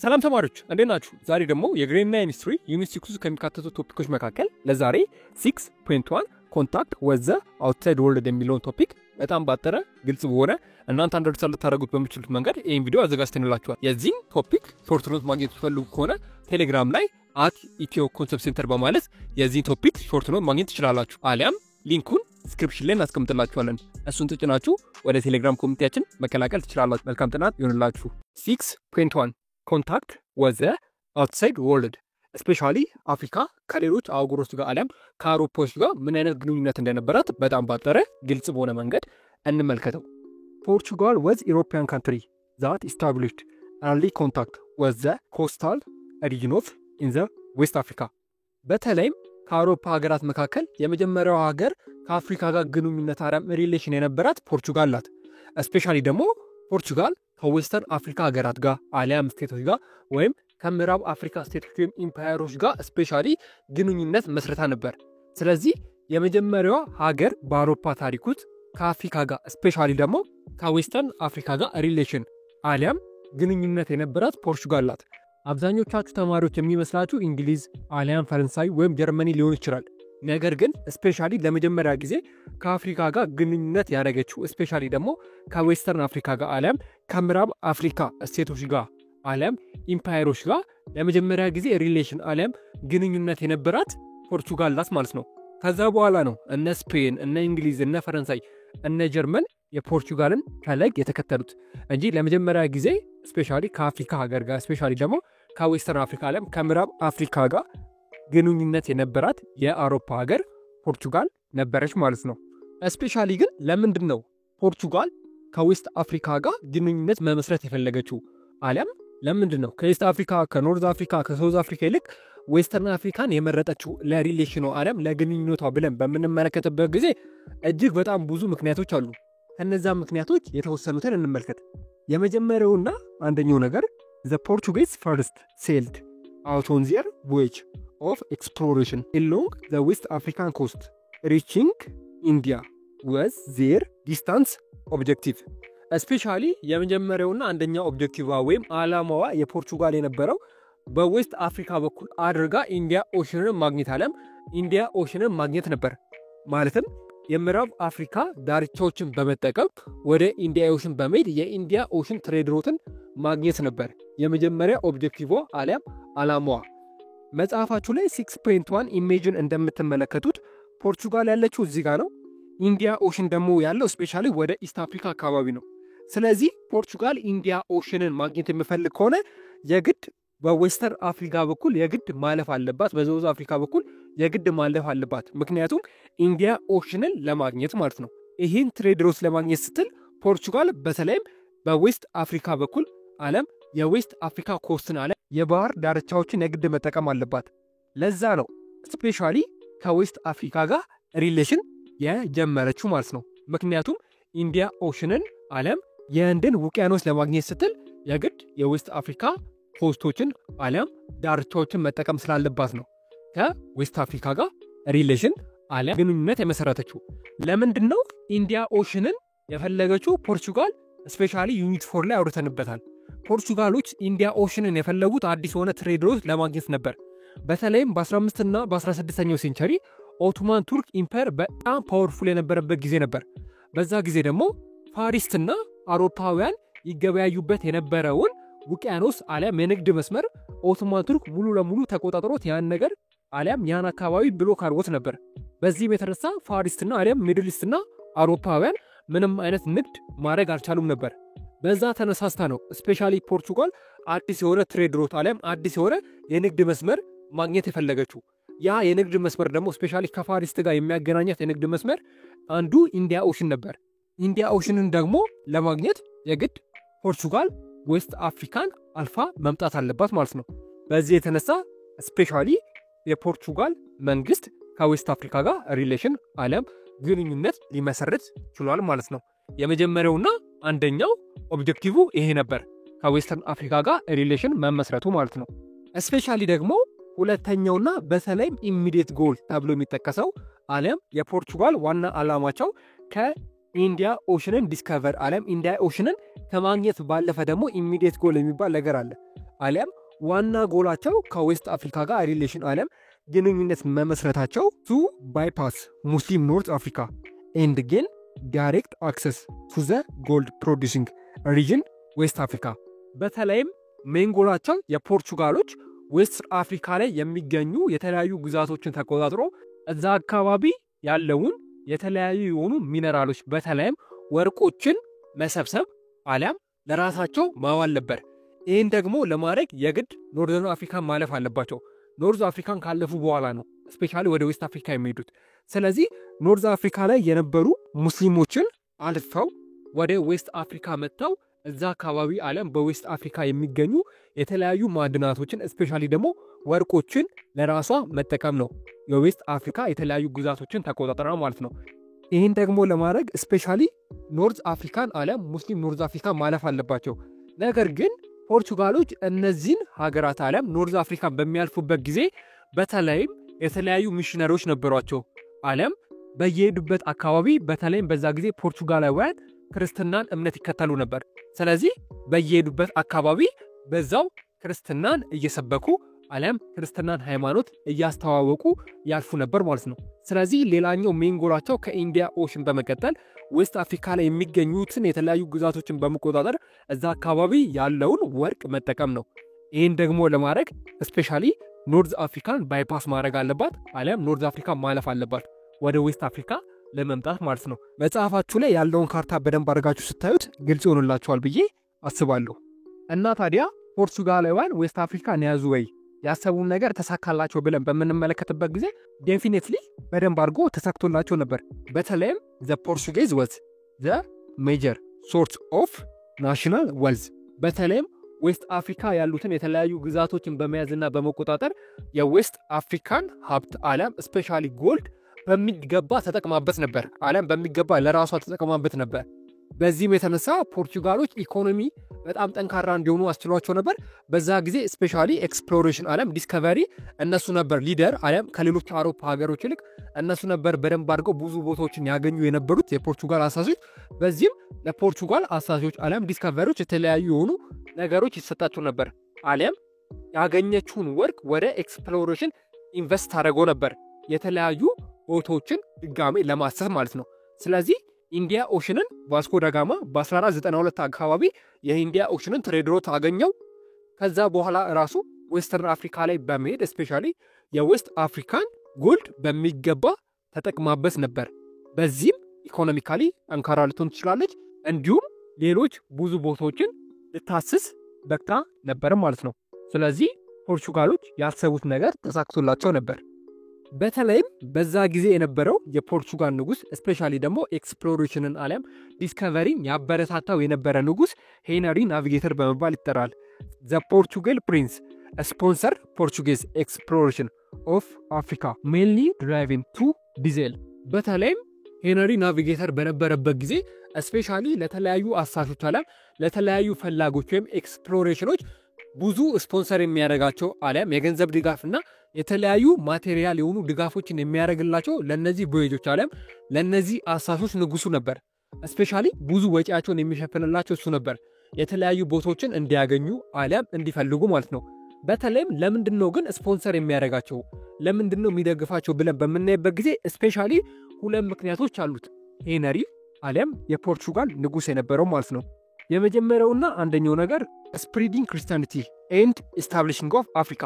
ሰላም ተማሪዎች እንዴት ናችሁ? ዛሬ ደግሞ የግሬድ 9 ሂስትሪ ዩኒት 6 ከሚካተቱ ቶፒኮች መካከል ለዛሬ 6.1 ኮንታክት with the outside world የሚለውን ቶፒክ በጣም ባጠረ ግልጽ በሆነ እናንተ አንደርስታንድ ልታደርጉት በምትችሉት መንገድ ይሄን ቪዲዮ አዘጋጅተንላችኋል። የዚህን ቶፒክ ሾርት ኖት ማግኘት ትፈልጉ ከሆነ ቴሌግራም ላይ @ኢትዮኮንሰፕት በማለት የዚህን ቶፒክ ሾርት ኖት ማግኘት ትችላላችሁ። አሊያም ሊንኩን ዲስክሪፕሽን ላይ እናስቀምጥላችኋለን። እሱን ተጭናችሁ ወደ ቴሌግራም ኮሚቴያችን መቀላቀል ትችላላችሁ። መልካም ጥናት ይሁንላችሁ። 6.1 ኮንታክት with the outside world especially አፍሪካ ከሌሎች አህጉሮች ጋር አሊያም ከአውሮፓዎች ጋር ምን አይነት ግንኙነት እንደነበራት በጣም ባጠረ ግልጽ በሆነ መንገድ እንመልከተው። Portugal was European country that established early contact with the coastal regions in the West Africa. በተለይም ከአውሮፓ ሀገራት መካከል የመጀመሪያው ሀገር ከአፍሪካ ጋር ግንኙነት አሪያም ሪሌሽን የነበራት ፖርቹጋል ናት። especially ደግሞ ፖርቹጋል ከዌስተርን አፍሪካ ሀገራት ጋር አሊያም ስቴቶች ጋር ወይም ከምዕራብ አፍሪካ ስቴቶች ወይም ኢምፓየሮች ጋር ስፔሻሊ ግንኙነት መስረታ ነበር። ስለዚህ የመጀመሪያዋ ሀገር በአውሮፓ ታሪክ ውስጥ ከአፍሪካ ጋር ስፔሻሊ ደግሞ ከዌስተርን አፍሪካ ጋር ሪሌሽን አሊያም ግንኙነት የነበራት ፖርቹጋል ናት። አብዛኞቻችሁ ተማሪዎች የሚመስላችሁ እንግሊዝ አሊያም ፈረንሳይ ወይም ጀርመኒ ሊሆን ይችላል። ነገር ግን ስፔሻሊ ለመጀመሪያ ጊዜ ከአፍሪካ ጋር ግንኙነት ያደረገችው ስፔሻሊ ደግሞ ከዌስተርን አፍሪካ ጋር አሊያም ከምዕራብ አፍሪካ ስቴቶች ጋር አሊያም ኢምፓየሮች ጋር ለመጀመሪያ ጊዜ ሪሌሽን አሊያም ግንኙነት የነበራት ፖርቹጋል ናት ማለት ነው። ከዛ በኋላ ነው እነ ስፔን፣ እነ እንግሊዝ፣ እነ ፈረንሳይ፣ እነ ጀርመን የፖርቹጋልን ፈለግ የተከተሉት እንጂ ለመጀመሪያ ጊዜ ስፔሻሊ ከአፍሪካ ሀገር ጋር ስፔሻሊ ደግሞ ከዌስተርን አፍሪካ አሊያም ከምዕራብ አፍሪካ ጋር ግንኙነት የነበራት የአውሮፓ ሀገር ፖርቹጋል ነበረች ማለት ነው። ስፔሻሊ ግን ለምንድን ነው ፖርቹጋል ከዌስት አፍሪካ ጋር ግንኙነት መመስረት የፈለገችው? አሊያም ለምንድን ነው ከዌስት አፍሪካ ከኖርዝ አፍሪካ ከሳውዝ አፍሪካ ይልቅ ዌስተርን አፍሪካን የመረጠችው ለሪሌሽኑ አሊያም ለግንኙነቷ ብለን በምንመለከትበት ጊዜ እጅግ በጣም ብዙ ምክንያቶች አሉ። ከነዛ ምክንያቶች የተወሰኑትን እንመልከት። የመጀመሪያውና አንደኛው ነገር the Portuguese first sailed out on their voyage of exploration along the West African coast, reaching India was their distance objective. especially የመጀመሪያውና አንደኛው ኦብጀክቲቭ ወይም አላማዋ የፖርቹጋል የነበረው በዌስት አፍሪካ በኩል አድርጋ ኢንዲያ ኦሽንን ማግኘት አለም ኢንዲያ ኦሽንን ማግኘት ነበር። ማለትም የምዕራብ አፍሪካ ዳርቻዎችን በመጠቀም ወደ ኢንዲያ ኦሽን በመሄድ የኢንዲያ ኦሽን ትሬድ ሩትን ማግኘት ነበር የመጀመሪያ ኦብጀክቲቭ አሊያም አላማዋ። መጽሐፋችሁ ላይ 6.1 ኢሜጅን እንደምትመለከቱት ፖርቹጋል ያለችው እዚህ ጋር ነው። ኢንዲያ ኦሽን ደግሞ ያለው ስፔሻሊ ወደ ኢስት አፍሪካ አካባቢ ነው። ስለዚህ ፖርቹጋል ኢንዲያ ኦሽንን ማግኘት የሚፈልግ ከሆነ የግድ በዌስተር አፍሪካ በኩል የግድ ማለፍ አለባት፣ በሳውዝ አፍሪካ በኩል የግድ ማለፍ አለባት። ምክንያቱም ኢንዲያ ኦሽንን ለማግኘት ማለት ነው። ይህን ትሬድ ሩት ለማግኘት ስትል ፖርቹጋል በተለይም በዌስት አፍሪካ በኩል አለም የዌስት አፍሪካ ኮስትን አለ የባህር ዳርቻዎችን የግድ መጠቀም አለባት። ለዛ ነው ስፔሻሊ ከዌስት አፍሪካ ጋር ሪሌሽን የጀመረችው ማለት ነው። ምክንያቱም ኢንዲያ ኦሽንን አለም የህንድን ውቅያኖስ ለማግኘት ስትል የግድ የዌስት አፍሪካ ኮስቶችን አለም ዳርቻዎችን መጠቀም ስላለባት ነው ከዌስት አፍሪካ ጋር ሪሌሽን አለም ግንኙነት የመሰረተችው። ለምንድነው ኢንዲያ ኦሽንን የፈለገችው ፖርቹጋል? ስፔሻሊ ዩኒት 4 ላይ አውርተንበታል። ፖርቹጋሎች ኢንዲያ ኦሽንን የፈለጉት አዲስ የሆነ ትሬድ ሩት ለማግኘት ነበር። በተለይም በ15 እና በ16ኛው ሴንቸሪ ኦቶማን ቱርክ ኢምፓየር በጣም ፓወርፉል የነበረበት ጊዜ ነበር። በዛ ጊዜ ደግሞ ፋሪስትና አውሮፓውያን ይገበያዩበት የነበረውን ውቅያኖስ አሊያም የንግድ መስመር ኦቶማን ቱርክ ሙሉ ለሙሉ ተቆጣጥሮት ያን ነገር አሊያም ያን አካባቢ ብሎክ አድርጎት ነበር። በዚህም የተነሳ ፋሪስትና አሊያም ሚድል ኢስትና አውሮፓውያን ምንም አይነት ንግድ ማድረግ አልቻሉም ነበር። በዛ ተነሳስታ ነው ስፔሻሊ ፖርቹጋል አዲስ የሆነ ትሬድ ሩት አሊያም አዲስ የሆነ የንግድ መስመር ማግኘት የፈለገችው። ያ የንግድ መስመር ደግሞ ስፔሻሊ ከፋሪስት ጋር የሚያገናኛት የንግድ መስመር አንዱ ኢንዲያ ኦሽን ነበር። ኢንዲያ ኦሽንን ደግሞ ለማግኘት የግድ ፖርቹጋል ዌስት አፍሪካን አልፋ መምጣት አለባት ማለት ነው። በዚህ የተነሳ ስፔሻሊ የፖርቹጋል መንግስት ከዌስት አፍሪካ ጋር ሪሌሽን አሊያም ግንኙነት ሊመሰርት ችሏል ማለት ነው። የመጀመሪያውና አንደኛው ኦብጀክቲቭ ይሄ ነበር፣ ከዌስተርን አፍሪካ ጋር ሪሌሽን መመስረቱ ማለት ነው። ስፔሻሊ ደግሞ ሁለተኛውና በተለይም ኢሚዲየት ጎል ተብሎ የሚጠቀሰው አሊያም የፖርቹጋል ዋና አላማቸው ከኢንዲያ ኦሽንን ዲስከቨር አሊያም ኢንዲያ ኦሽንን ከማግኘት ባለፈ ደግሞ ኢሚዲየት ጎል የሚባል ነገር አለ። አለም ዋና ጎላቸው ከዌስት አፍሪካ ጋር ሪሌሽን አለም ግንኙነት መመስረታቸው ቱ ባይፓስ ሙስሊም ኖርት አፍሪካ ኤንድ ጌን ዳይሬክት አክሰስ ቱ ዘ ጎልድ ፕሮዲሲንግ ሪጅን ዌስት አፍሪካ። በተለይም ሜን ጎላቸው የፖርቹጋሎች ዌስት አፍሪካ ላይ የሚገኙ የተለያዩ ግዛቶችን ተቆጣጥሮ እዛ አካባቢ ያለውን የተለያዩ የሆኑ ሚነራሎች በተለይም ወርቆችን መሰብሰብ አሊያም ለራሳቸው ማዋል ነበር። ይህን ደግሞ ለማድረግ የግድ ኖርዘርን አፍሪካን ማለፍ አለባቸው። ኖርዝ አፍሪካን ካለፉ በኋላ ነው ስፔሻሊ ወደ ዌስት አፍሪካ የሚሄዱት። ስለዚህ ኖርዝ አፍሪካ ላይ የነበሩ ሙስሊሞችን አልፈው ወደ ዌስት አፍሪካ መጥተው እዛ አካባቢ አለም በዌስት አፍሪካ የሚገኙ የተለያዩ ማዕድናቶችን ስፔሻሊ ደግሞ ወርቆችን ለራሷ መጠቀም ነው። የዌስት አፍሪካ የተለያዩ ግዛቶችን ተቆጣጠራ ማለት ነው። ይህን ደግሞ ለማድረግ ስፔሻሊ ኖርዝ አፍሪካን አለም ሙስሊም ኖርዝ አፍሪካ ማለፍ አለባቸው። ነገር ግን ፖርቹጋሎች እነዚህን ሀገራት አለም ኖርዝ አፍሪካን በሚያልፉበት ጊዜ በተለይም የተለያዩ ሚሽነሪዎች ነበሯቸው። አለም በየሄዱበት አካባቢ በተለይም በዛ ጊዜ ፖርቹጋላውያን ክርስትናን እምነት ይከተሉ ነበር። ስለዚህ በየሄዱበት አካባቢ በዛው ክርስትናን እየሰበኩ አለም ክርስትናን ሃይማኖት እያስተዋወቁ ያልፉ ነበር ማለት ነው። ስለዚህ ሌላኛው ሜን ጎላቸው ከኢንዲያ ኦሽን በመቀጠል ዌስት አፍሪካ ላይ የሚገኙትን የተለያዩ ግዛቶችን በመቆጣጠር እዛ አካባቢ ያለውን ወርቅ መጠቀም ነው። ይህን ደግሞ ለማድረግ ስፔሻሊ ኖርዝ አፍሪካን ባይፓስ ማድረግ አለባት አለም ኖርዝ አፍሪካ ማለፍ አለባት ወደ ዌስት አፍሪካ ለመምጣት ማለት ነው። መጽሐፋችሁ ላይ ያለውን ካርታ በደንብ አድርጋችሁ ስታዩት ግልጽ ይሆንላችኋል ብዬ አስባለሁ። እና ታዲያ ፖርቹጋላውያን ዌስት አፍሪካን ያዙ ወይ ያሰቡን ነገር ተሳካላቸው ብለን በምንመለከትበት ጊዜ ዴፊኒትሊ በደንብ አድርጎ ተሳክቶላቸው ነበር። በተለይም ዘ ፖርቹጌዝ ወዝ ዘ ሜጀር ሶርስ ኦፍ ናሽናል ዌልዝ በተለይም ዌስት አፍሪካ ያሉትን የተለያዩ ግዛቶችን በመያዝና በመቆጣጠር የዌስት አፍሪካን ሀብት አለም ስፔሻሊ ጎልድ በሚገባ ተጠቅማበት ነበር። አለም በሚገባ ለራሷ ተጠቅማበት ነበር። በዚህም የተነሳ ፖርቹጋሎች ኢኮኖሚ በጣም ጠንካራ እንዲሆኑ አስችሏቸው ነበር። በዛ ጊዜ ስፔሻሊ ኤክስፕሎሬሽን አለም ዲስከቨሪ እነሱ ነበር ሊደር አለም ከሌሎች አውሮፓ ሀገሮች ይልቅ እነሱ ነበር በደንብ አድርገው ብዙ ቦታዎችን ያገኙ የነበሩት የፖርቹጋል አሳሾች። በዚህም ለፖርቹጋል አሳሾች አለም ዲስከቨሪዎች የተለያዩ የሆኑ ነገሮች ይሰጣቸው ነበር። አለም ያገኘችውን ወርቅ ወደ ኤክስፕሎሬሽን ኢንቨስት አድርገው ነበር የተለያዩ ቦታዎችን ድጋሜ ለማሰስ ማለት ነው። ስለዚህ ኢንዲያ ኦሽንን ቫስኮ ዳጋማ በ1492 አካባቢ የኢንዲያ ኦሽንን ትሬድ ሮት አገኘው። ከዛ በኋላ ራሱ ዌስተርን አፍሪካ ላይ በመሄድ ስፔሻሊ የዌስት አፍሪካን ጎልድ በሚገባ ተጠቅማበት ነበር። በዚህም ኢኮኖሚካሊ ጠንካራ ልትሆን ትችላለች። እንዲሁም ሌሎች ብዙ ቦታዎችን ልታስስ በቅታ ነበር ማለት ነው። ስለዚህ ፖርቹጋሎች ያሰቡት ነገር ተሳክቶላቸው ነበር። በተለይም በዛ ጊዜ የነበረው የፖርቹጋል ንጉስ ስፔሻሊ ደግሞ ኤክስፕሎሬሽንን አለም ዲስከቨሪን ያበረታታው የነበረ ንጉስ ሄነሪ ናቪጌተር በመባል ይጠራል። ዘ ፖርቹጋል ፕሪንስ ስፖንሰር ፖርቹጌዝ ኤክስፕሎሬሽን ኦፍ አፍሪካ ሜንሊ ድራይቪንግ ቱ ዲዜል። በተለይም ሄነሪ ናቪጌተር በነበረበት ጊዜ ስፔሻሊ ለተለያዩ አሳሾች አለም ለተለያዩ ፈላጎች ወይም ኤክስፕሎሬሽኖች ብዙ ስፖንሰር የሚያደርጋቸው አለም የገንዘብ ድጋፍና የተለያዩ ማቴሪያል የሆኑ ድጋፎችን የሚያደርግላቸው ለነዚህ ቮያጆች አለም ለነዚህ አሳሾች ንጉሱ ነበር። ስፔሻሊ ብዙ ወጪያቸውን የሚሸፍንላቸው እሱ ነበር፣ የተለያዩ ቦታዎችን እንዲያገኙ አለም እንዲፈልጉ ማለት ነው። በተለይም ለምንድነው ግን ስፖንሰር የሚያደርጋቸው ለምንድነው የሚደግፋቸው ብለን በምናይበት ጊዜ ስፔሻሊ ሁለት ምክንያቶች አሉት። ሄነሪ አለም የፖርቹጋል ንጉስ የነበረው ማለት ነው። የመጀመሪያውና አንደኛው ነገር ስፕሪዲንግ ክርስቲያኒቲ ኤንድ ኤስታብሊሽንግ ኦፍ አፍሪካ።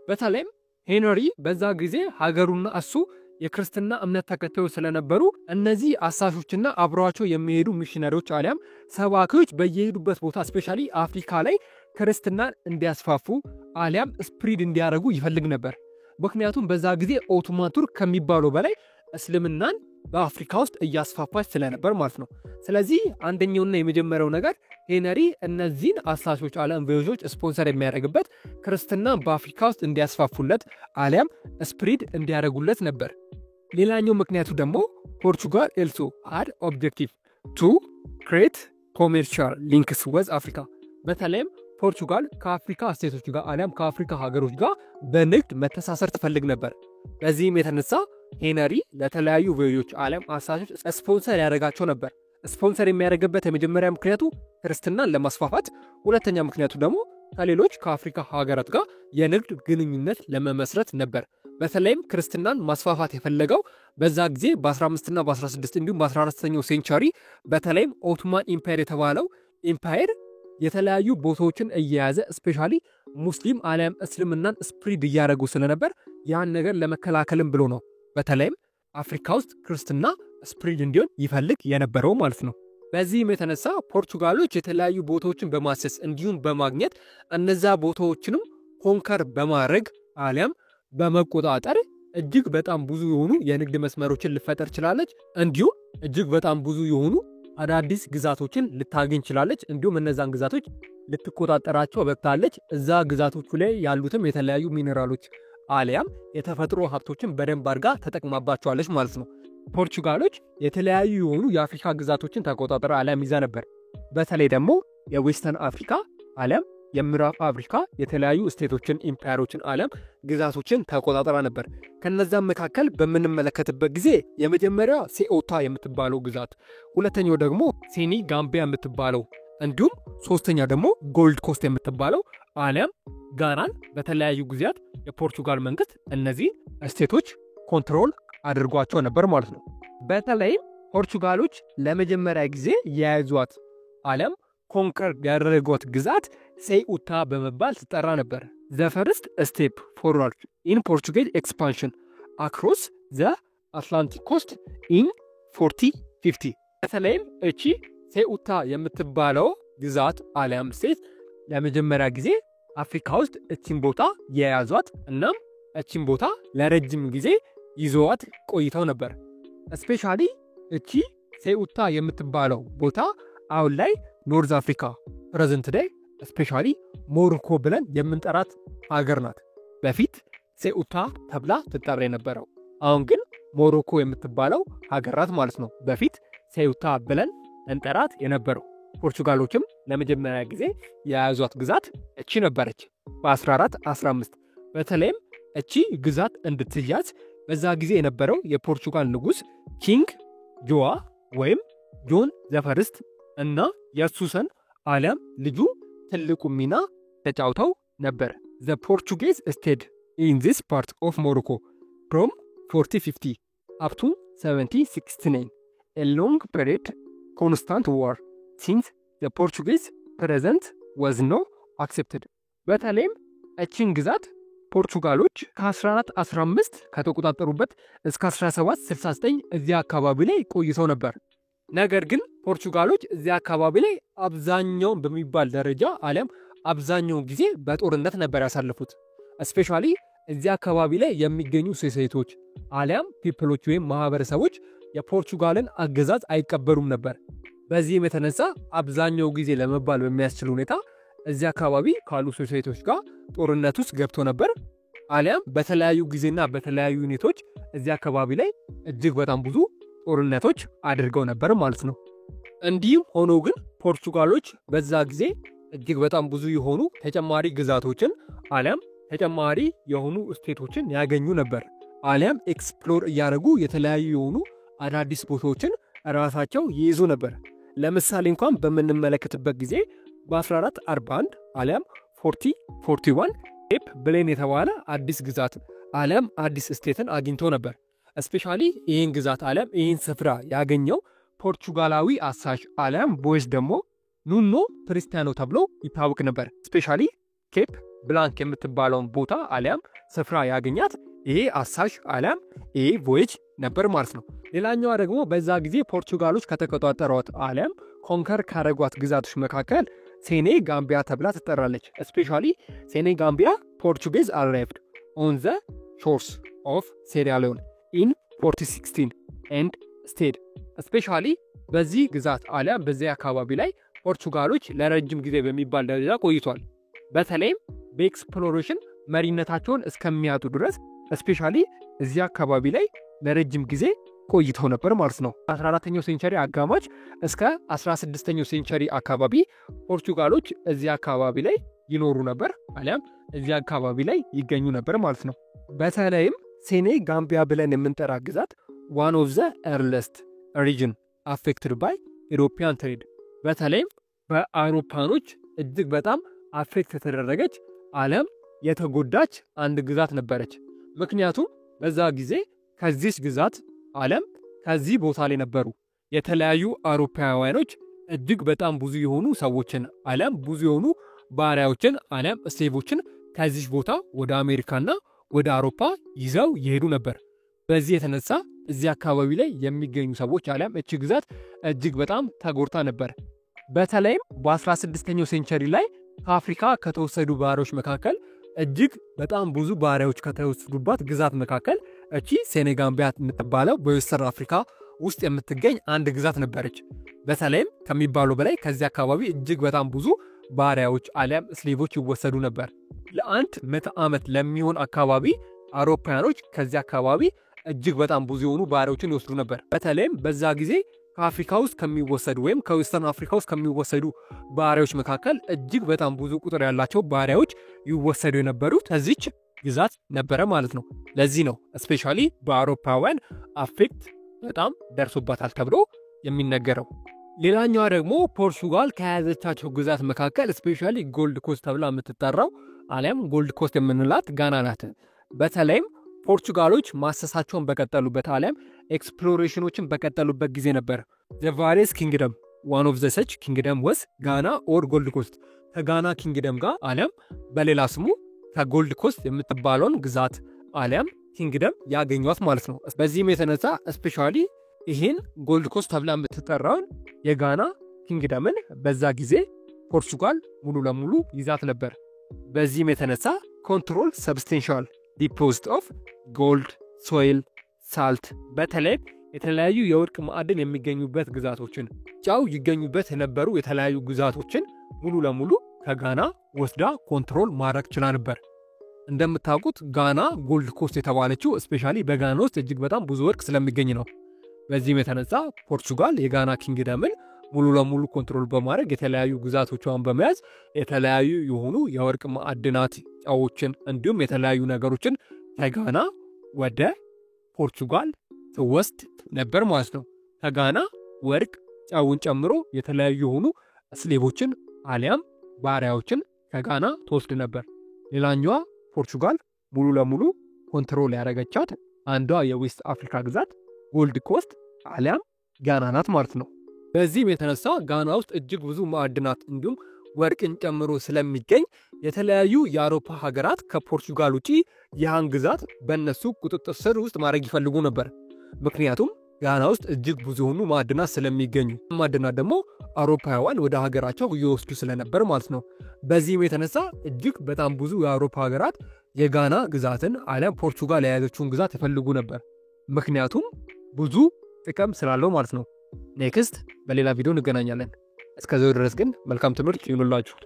በተለይም ሄነሪ በዛ ጊዜ ሀገሩና እሱ የክርስትና እምነት ተከታዮች ስለነበሩ እነዚህ አሳሾችና አብረዋቸው የሚሄዱ ሚሽነሪዎች አሊያም ሰባኪዎች በየሄዱበት ቦታ ስፔሻሊ አፍሪካ ላይ ክርስትናን እንዲያስፋፉ አሊያም ስፕሪድ እንዲያደርጉ ይፈልግ ነበር። ምክንያቱም በዛ ጊዜ ኦቶማን ቱርክ ከሚባለው በላይ እስልምናን በአፍሪካ ውስጥ እያስፋፋች ስለነበር ማለት ነው። ስለዚህ አንደኛውና የመጀመሪያው ነገር ሄነሪ እነዚህን አሳሾች አለም ቮያጆች ስፖንሰር የሚያደርግበት ክርስትና በአፍሪካ ውስጥ እንዲያስፋፉለት አሊያም ስፕሪድ እንዲያደርጉለት ነበር። ሌላኛው ምክንያቱ ደግሞ ፖርቹጋል ኤልሶ had objective to create commercial links with Africa። በተለይም ፖርቹጋል ከአፍሪካ ስቴቶች ጋር አሊያም ከአፍሪካ ሀገሮች ጋር በንግድ መተሳሰር ትፈልግ ነበር። በዚህም የተነሳ ሄነሪ ለተለያዩ ቮያጆች አለም አሳሾች ስፖንሰር ያደርጋቸው ነበር። ስፖንሰር የሚያደርግበት የመጀመሪያ ምክንያቱ ክርስትናን ለማስፋፋት፣ ሁለተኛ ምክንያቱ ደግሞ ከሌሎች ከአፍሪካ ሀገራት ጋር የንግድ ግንኙነት ለመመስረት ነበር። በተለይም ክርስትናን ማስፋፋት የፈለገው በዛ ጊዜ በ15 እና በ16 እንዲሁም በ14ኛው ሴንቸሪ በተለይም ኦቶማን ኢምፓየር የተባለው ኢምፓየር የተለያዩ ቦታዎችን እየያዘ ስፔሻሊ ሙስሊም አለም እስልምናን ስፕሪድ እያደረጉ ስለነበር ያን ነገር ለመከላከልም ብሎ ነው በተለይም አፍሪካ ውስጥ ክርስትና ስፕሪድ እንዲሆን ይፈልግ የነበረው ማለት ነው። በዚህም የተነሳ ፖርቹጋሎች የተለያዩ ቦታዎችን በማሰስ እንዲሁም በማግኘት እነዛ ቦታዎችንም ኮንከር በማድረግ አሊያም በመቆጣጠር እጅግ በጣም ብዙ የሆኑ የንግድ መስመሮችን ልፈጠር ችላለች። እንዲሁም እጅግ በጣም ብዙ የሆኑ አዳዲስ ግዛቶችን ልታገኝ ችላለች። እንዲሁም እነዛን ግዛቶች ልትቆጣጠራቸው በቅታለች። እዛ ግዛቶቹ ላይ ያሉትም የተለያዩ ሚነራሎች አሊያም የተፈጥሮ ሀብቶችን በደንብ አድርጋ ተጠቅማባቸዋለች ማለት ነው። ፖርቹጋሎች የተለያዩ የሆኑ የአፍሪካ ግዛቶችን ተቆጣጠራ አሊያም ይዛ ነበር። በተለይ ደግሞ የዌስተርን አፍሪካ አሊያም የምዕራብ አፍሪካ የተለያዩ ስቴቶችን ኢምፓየሮችን አሊያም ግዛቶችን ተቆጣጠራ ነበር። ከነዛም መካከል በምንመለከትበት ጊዜ የመጀመሪያው ሴኦታ የምትባለው ግዛት፣ ሁለተኛው ደግሞ ሴኒ ጋምቢያ የምትባለው እንዲሁም ሶስተኛ ደግሞ ጎልድ ኮስት የምትባለው አሊያም ጋናን በተለያዩ ጊዜያት የፖርቹጋል መንግስት እነዚህ ስቴቶች ኮንትሮል አድርጓቸው ነበር ማለት ነው። በተለይም ፖርቹጋሎች ለመጀመሪያ ጊዜ የያዟት አሊያም ኮንከር ያደረጓት ግዛት ሴኡታ በመባል ትጠራ ነበር። ዘ ፈርስት ስቴፕ ፎርዋርድ ኢን ፖርቹጌዝ ኤክስፓንሽን አክሮስ ዘ አትላንቲክ ኮስት ኢን 1450። በተለይም እቺ ሴኡታ የምትባለው ግዛት አሊያም ስቴት ለመጀመሪያ ጊዜ አፍሪካ ውስጥ እቺን ቦታ የያዟት እናም እቺን ቦታ ለረጅም ጊዜ ይዘዋት ቆይተው ነበር። ስፔሻሊ እቺ ሴኡታ የምትባለው ቦታ አሁን ላይ ኖርዝ አፍሪካ ፕሬዘንት ዴይ ስፔሻሊ ሞሮኮ ብለን የምንጠራት ሀገር ናት። በፊት ሴኡታ ተብላ ትጠራ የነበረው አሁን ግን ሞሮኮ የምትባለው ሀገር ናት ማለት ነው። በፊት ሴኡታ ብለን እንጠራት የነበረው። ፖርቹጋሎችም ለመጀመሪያ ጊዜ የያዟት ግዛት እቺ ነበረች በ1415። በተለይም እቺ ግዛት እንድትያዝ በዛ ጊዜ የነበረው የፖርቹጋል ንጉስ ኪንግ ጆዋ ወይም ጆን ዘፈርስት እና የሱሰን አሊያም ልጁ ትልቁ ሚና ተጫውተው ነበር። The Portuguese stayed in this part of Morocco from 1450 up to 1769, a long period constant war since the Portuguese presence was not accepted. በተለይም እቺን ግዛት ፖርቹጋሎች ከ1415 ከተቆጣጠሩበት እስከ 1769 እዚያ አካባቢ ላይ ቆይተው ነበር። ነገር ግን ፖርቹጋሎች እዚያ አካባቢ ላይ አብዛኛው በሚባል ደረጃ አሊያም አብዛኛው ጊዜ በጦርነት ነበር ያሳለፉት። ስፔሻሊ እዚያ አካባቢ ላይ የሚገኙ ሴቶች አሊያም ፒፕሎች ወይም ማህበረሰቦች የፖርቹጋልን አገዛዝ አይቀበሉም ነበር። በዚህም የተነሳ አብዛኛው ጊዜ ለመባል በሚያስችል ሁኔታ እዚያ አካባቢ ካሉ ሴቶች ጋር ጦርነት ውስጥ ገብቶ ነበር። አሊያም በተለያዩ ጊዜና በተለያዩ ሁኔታዎች እዚያ አካባቢ ላይ እጅግ በጣም ብዙ ጦርነቶች አድርገው ነበር ማለት ነው። እንዲህም ሆኖ ግን ፖርቹጋሎች በዛ ጊዜ እጅግ በጣም ብዙ የሆኑ ተጨማሪ ግዛቶችን አሊያም ተጨማሪ የሆኑ ስቴቶችን ያገኙ ነበር። አሊያም ኤክስፕሎር እያደረጉ የተለያዩ የሆኑ አዳዲስ ቦታዎችን ራሳቸው ይይዙ ነበር። ለምሳሌ እንኳን በምንመለከትበት ጊዜ በ1441 አሊያም 1441 ኬፕ ብሌን የተባለ አዲስ ግዛት አሊያም አዲስ ስቴትን አግኝቶ ነበር። ስፔሻሊ ይህን ግዛት አሊያም ይህን ስፍራ ያገኘው ፖርቹጋላዊ አሳሽ አሊያም ቦይስ ደግሞ ኑኖ ክሪስቲያኖ ተብሎ ይታወቅ ነበር። ስፔሻሊ ኬፕ ብላንክ የምትባለውን ቦታ አሊያም ስፍራ ያገኛት ይሄ አሳሽ አሊያም ይሄ ቮይጅ ነበር ማለት ነው። ሌላኛዋ ደግሞ በዛ ጊዜ ፖርቹጋሎች ከተቆጣጠሯት አሊያም ኮንከር ካረጓት ግዛቶች መካከል ሴኔ ጋምቢያ ተብላ ትጠራለች። ስፔሻሊ ሴኔ ጋምቢያ ፖርቹጌዝ አራይቭድ ኦን ዘ ሾርስ ኦፍ ሴራሊዮን ኢን 1416 ኤንድ ስቴድ። ስፔሻሊ በዚህ ግዛት አሊያም በዚህ አካባቢ ላይ ፖርቹጋሎች ለረጅም ጊዜ በሚባል ደረጃ ቆይቷል። በተለይም በኤክስፕሎሬሽን መሪነታቸውን እስከሚያጡ ድረስ ስፔሻሊ እዚህ አካባቢ ላይ ለረጅም ጊዜ ቆይተው ነበር ማለት ነው። 14ኛው ሴንቸሪ አጋማሽ እስከ 16ኛው ሴንቸሪ አካባቢ ፖርቹጋሎች እዚህ አካባቢ ላይ ይኖሩ ነበር አሊያም እዚህ አካባቢ ላይ ይገኙ ነበር ማለት ነው። በተለይም ሴኔ ጋምቢያ ብለን የምንጠራ ግዛት one of the earliest region affected by European trade በተለይም በአውሮፓኖች እጅግ በጣም አፌክት የተደረገች ዓለም የተጎዳች አንድ ግዛት ነበረች። ምክንያቱም በዛ ጊዜ ከዚህ ግዛት ዓለም ከዚህ ቦታ ላይ ነበሩ የተለያዩ አውሮፓውያኖች እጅግ በጣም ብዙ የሆኑ ሰዎችን ዓለም ብዙ የሆኑ ባሪያዎችን ዓለም ስሌቮችን ከዚህ ቦታ ወደ አሜሪካና ወደ አውሮፓ ይዘው ይሄዱ ነበር። በዚህ የተነሳ እዚህ አካባቢ ላይ የሚገኙ ሰዎች ዓለም እቺ ግዛት እጅግ በጣም ተጎድታ ነበር። በተለይም በ16ኛው ሴንቸሪ ላይ ከአፍሪካ ከተወሰዱ ባሪያዎች መካከል እጅግ በጣም ብዙ ባሪያዎች ከተወሰዱባት ግዛት መካከል እቺ ሴኔጋምቢያ የምትባለው በዌስተርን አፍሪካ ውስጥ የምትገኝ አንድ ግዛት ነበረች። በተለይም ከሚባለው በላይ ከዚህ አካባቢ እጅግ በጣም ብዙ ባሪያዎች ዓለም ስሌቮች ይወሰዱ ነበር። ለአንድ ምዕተ ዓመት ለሚሆን አካባቢ አውሮፓውያኖች ከዚህ አካባቢ እጅግ በጣም ብዙ የሆኑ ባሪያዎችን ይወስዱ ነበር። በተለይም በዛ ጊዜ ከአፍሪካ ውስጥ ከሚወሰዱ ወይም ከዌስተርን አፍሪካ ውስጥ ከሚወሰዱ ባሪያዎች መካከል እጅግ በጣም ብዙ ቁጥር ያላቸው ባሪያዎች ይወሰዱ የነበሩት ከዚች ግዛት ነበረ ማለት ነው። ለዚህ ነው ስፔሻሊ በአውሮፓውያን አፌክት በጣም ደርሶባታል ተብሎ የሚነገረው። ሌላኛዋ ደግሞ ፖርቹጋል ከያዘቻቸው ግዛት መካከል ስፔሻሊ ጎልድ ኮስት ተብላ የምትጠራው አሊያም ጎልድ ኮስት የምንላት ጋና ናት። በተለይም ፖርቹጋሎች ማሰሳቸውን በቀጠሉበት አሊያም ኤክስፕሎሬሽኖችን በቀጠሉበት ጊዜ ነበር the various kingdom one of the such kingdom was ጋና or gold coast ከጋና ኪንግደም ጋር አሊያም በሌላ ስሙ ከጎልድ ኮስት የምትባለውን ግዛት አሊያም ኪንግደም ያገኟት ማለት ነው። በዚህም የተነሳ ስፔሻሊ ይህን ጎልድ ኮስት ተብላ የምትጠራውን የጋና ኪንግደምን በዛ ጊዜ ፖርቹጋል ሙሉ ለሙሉ ይዛት ነበር። በዚህም የተነሳ ኮንትሮል ሰብስቴንሻል ዲፖዚት ኦፍ ጎልድ ሶይል ሳልት በተለይ የተለያዩ የወርቅ ማዕድን የሚገኙበት ግዛቶችን ጫው ይገኙበት የነበሩ የተለያዩ ግዛቶችን ሙሉ ለሙሉ ከጋና ወስዳ ኮንትሮል ማድረግ ችላ ነበር። እንደምታውቁት ጋና ጎልድ ኮስት የተባለችው ስፔሻሊ በጋና ውስጥ እጅግ በጣም ብዙ ወርቅ ስለሚገኝ ነው። በዚህም የተነሳ ፖርቹጋል የጋና ኪንግደምን ሙሉ ለሙሉ ኮንትሮል በማድረግ የተለያዩ ግዛቶቿን በመያዝ የተለያዩ የሆኑ የወርቅ ማዕድናት ጫዎችን እንዲሁም የተለያዩ ነገሮችን ከጋና ወደ ፖርቹጋል ትወስድ ነበር ማለት ነው። ከጋና ወርቅ ጫውን ጨምሮ የተለያዩ የሆኑ ስሌቮችን አሊያም ባሪያዎችን ከጋና ትወስድ ነበር። ሌላኛዋ ፖርቹጋል ሙሉ ለሙሉ ኮንትሮል ያደረገቻት አንዷ የዌስት አፍሪካ ግዛት ጎልድ ኮስት አሊያም ጋና ናት ማለት ነው። በዚህም የተነሳ ጋና ውስጥ እጅግ ብዙ ማዕድናት እንዲሁም ወርቅን ጨምሮ ስለሚገኝ የተለያዩ የአውሮፓ ሀገራት ከፖርቹጋል ውጪ ያን ግዛት በእነሱ ቁጥጥር ስር ውስጥ ማድረግ ይፈልጉ ነበር። ምክንያቱም ጋና ውስጥ እጅግ ብዙ የሆኑ ማዕድናት ስለሚገኙ ማዕድናት ደግሞ አውሮፓውያን ወደ ሀገራቸው እየወስዱ ስለነበር ማለት ነው። በዚህም የተነሳ እጅግ በጣም ብዙ የአውሮፓ ሀገራት የጋና ግዛትን አሊያም ፖርቹጋል የያዘችውን ግዛት ይፈልጉ ነበር። ምክንያቱም ብዙ ጥቅም ስላለው ማለት ነው። ኔክስት በሌላ ቪዲዮ እንገናኛለን። እስከዛው ድረስ ግን መልካም ትምህርት ይሁንላችሁ።